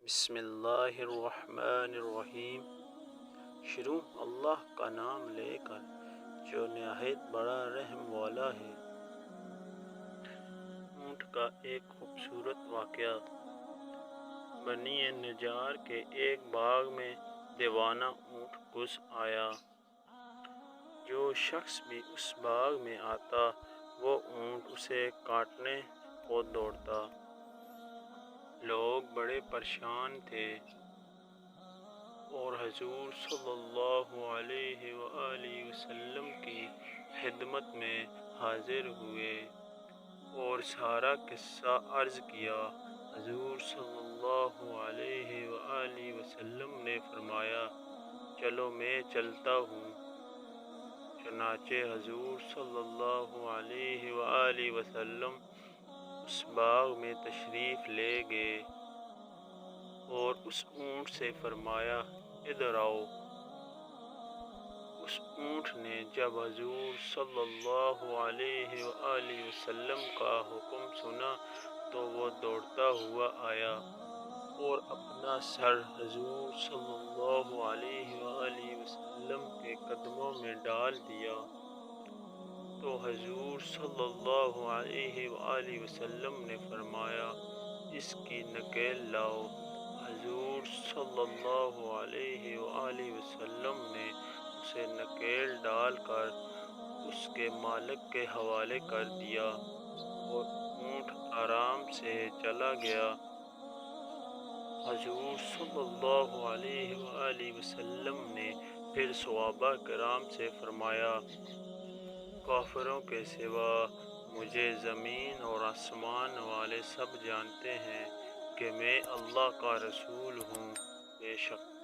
بسم اللہ الرحمن الرحیم۔ شروع اللہ کا نام لے کر جو نہایت بڑا رحم والا ہے۔ اونٹ کا ایک خوبصورت واقعہ۔ بنی نجار کے ایک باغ میں دیوانہ اونٹ گھس آیا۔ جو شخص بھی اس باغ میں آتا وہ اونٹ اسے کاٹنے کو دوڑتا۔ لوگ بڑے پریشان تھے اور حضور صلی اللہ علیہ وآلہ وسلم کی خدمت میں حاضر ہوئے اور سارا قصہ عرض کیا۔ حضور صلی اللہ علیہ وآلہ وسلم نے فرمایا، چلو میں چلتا ہوں۔ چنانچہ حضور صلی اللہ علیہ وآلہ وسلم اس باغ میں تشریف لے گئے اور اس اونٹ سے فرمایا، ادھر آؤ۔ اس اونٹ نے جب حضور صلی اللہ علیہ وآلہ وسلم کا حکم سنا تو وہ دوڑتا ہوا آیا اور اپنا سر حضور صلی اللہ علیہ وآلہ وسلم کے قدموں میں ڈال دیا تو حضور صلی اللہ علیہ وآلہ وسلم نے فرمایا، اس کی نکیل لاؤ۔ حضور صلی اللہ علیہ وآلہ وسلم نے اسے نکیل ڈال کر اس کے مالک کے حوالے کر دیا اور اونٹ آرام سے چلا گیا۔ حضور صلی اللہ علیہ وآلہ وسلم نے پھر صحابہ کرام سے فرمایا، کافروں کے سوا مجھے زمین اور آسمان والے سب جانتے ہیں کہ میں اللہ کا رسول ہوں۔ بے شک